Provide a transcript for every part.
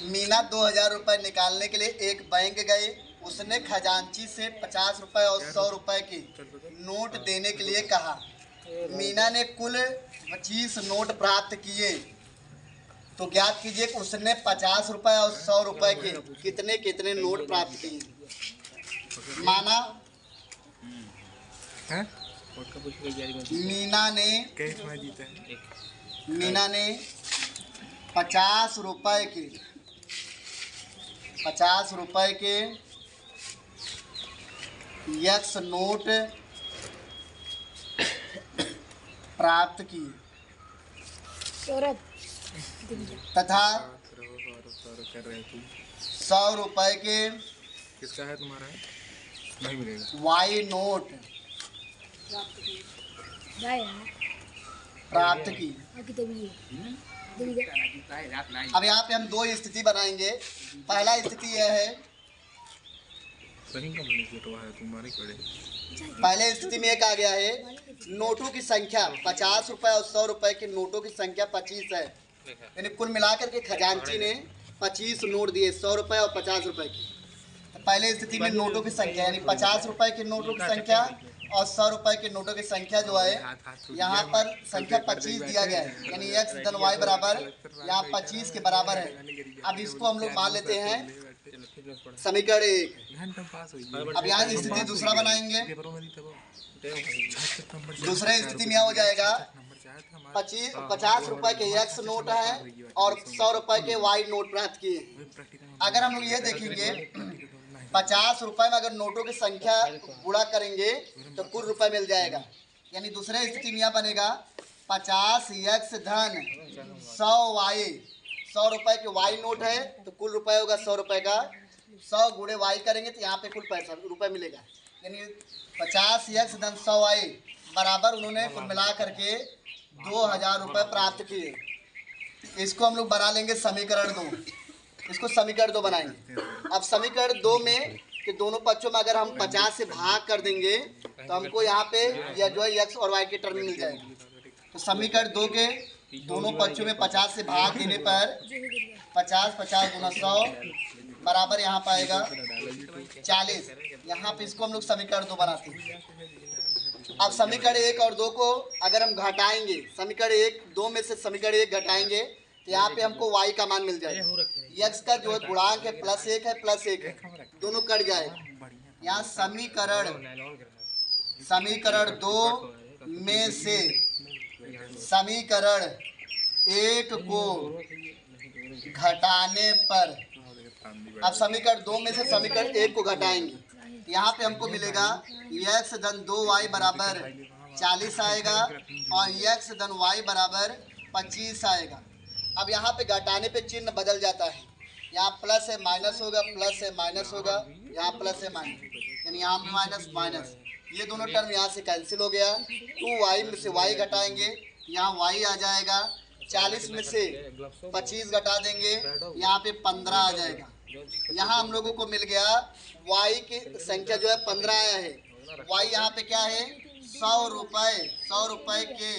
मीना 2000 रुपये निकालने के लिए एक बैंक गए। उसने खजांची से 50 रुपये और 100 रुपये की नोट देने के लिए कहा। मीना ने कुल 25 नोट प्राप्त किए। तो ज्ञात कीजिए कि उसने 50 रुपये और 100 रुपये के कितने कितने नोट प्राप्त किए। माना मीना ने 50 रुपये के यक्स नोट प्राप्त किए तथा 100 रुपये के किसका है तुम्हारा है? नहीं मिलेगा। वाई नोट प्राप्त की। अब यहाँ पे हम दो स्थिति बनाएंगे। पहला स्थिति यह है, पहले स्थिति में एक आ गया है, नोटों की संख्या 50 रुपये और 100 रुपये की नोटों की संख्या 25 है। यानी कुल मिलाकर के खजांची ने 25 नोट दिए, 100 रुपये और 50 रुपये की। तो पहले स्थिति में नोटों की संख्या यानी 50 रुपये के नोटों की संख्या और 100 रुपये के नोटों की संख्या जो है, यहाँ पर संख्या 25 दिया गया है, यानी x धन y बराबर यहाँ 25 के बराबर है। अब इसको हम लोग मान लेते हैं समीकरण 1। अब यहाँ स्थिति दूसरा बनाएंगे। दूसरे स्थिति में हो जाएगा 50 रुपए के x नोट है और 100 रुपए के y नोट प्राप्त किए। अगर हम लोग ये देखेंगे 50 रुपए में अगर नोटों की संख्या गुणा करेंगे तो कुल रुपए मिल जाएगा। यानी दूसरे स्थिति में यह बनेगा 50x धन 100y। 100 रुपए के y नोट है तो कुल रुपए होगा 100 रुपए का। 100 गुणे y करेंगे तो यहाँ पे कुल पैसा रुपए मिलेगा। यानी 50x धन 100y बराबर उन्होंने कुल मिला करके 2000 रुपये प्राप्त किए। इसको हम लोग बना लेंगे समीकरण 2। इसको समीकरण 2 बनाएंगे। अब समीकरण 2 में कि दोनों पक्षों में अगर हम 50 से भाग कर देंगे तो हमको यहाँ पे यह जो है x और y के टर्म मिल जाएगी। तो समीकरण 2 के दोनों पक्षों में 50 से भाग देने पर 50 गुना 100 बराबर यहाँ पर आएगा 40। यहाँ पे इसको हम लोग समीकरण 2 बनाते हैं। अब समीकरण 1 और 2 को अगर हम घटाएंगे, समीकरण 1 2 में से समीकरण 1 घटाएंगे तो यहाँ पे हमको y का मान मिल जाएगा। x का जो है गुणांक है +1 है +1 है, दोनों कट जाएगा। यहाँ समीकरण 2 में से समीकरण 1 को घटाने पर, अब समीकरण 2 में से समीकरण 1 को घटाएंगे, यहाँ पे हमको मिलेगा x धन 2y बराबर 40 आएगा और x धन y बराबर 25 आएगा। अब यहाँ पे घटाने पे चिन्ह बदल जाता है, यहाँ प्लस है माइनस होगा, प्लस है माइनस होगा, यहाँ प्लस है माइनस, यानी यहाँ माइनस माइनस, ये दोनों टर्म यहाँ से कैंसिल हो गया। 2y में से y घटाएंगे, यहाँ y आ जाएगा। 40 में से 25 घटा देंगे, यहाँ पे 15 आ जाएगा। यहाँ हम लोगों को मिल गया y की संख्या जो है 15 आया है। y यहाँ पे क्या है 100 रुपए के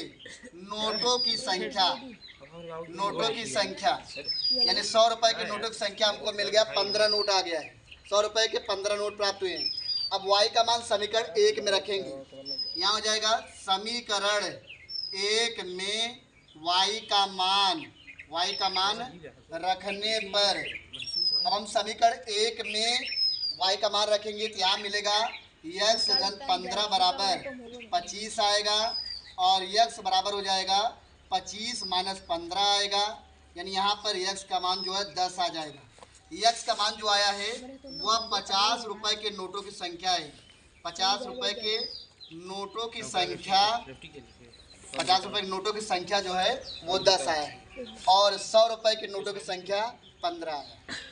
नोटों की संख्या, यानी 100 रुपए के नोटों की संख्या हमको मिल गया 15 नोट आ गया है। 100 रुपए के 15 नोट प्राप्त हुए हैं। अब y का मान समीकरण 1 में रखेंगे, यहाँ हो जाएगा समीकरण 1 में y का मान रखने पर, अब हम समीकरण 1 में y का मान रखेंगे तो यहाँ मिलेगा x धन 15 बराबर 25 आएगा और x बराबर हो जाएगा 25 माइनस 15 आएगा, यानी यहाँ पर x का मान जो है 10 आ जाएगा। x का मान जो आया है वह 50 रुपए के नोटों की संख्या है। 50 रुपए के नोटों की संख्या, 50 रुपए के नोटों की संख्या जो है वो 10 आया है और 100 रुपए के नोटों की संख्या 15 आया है।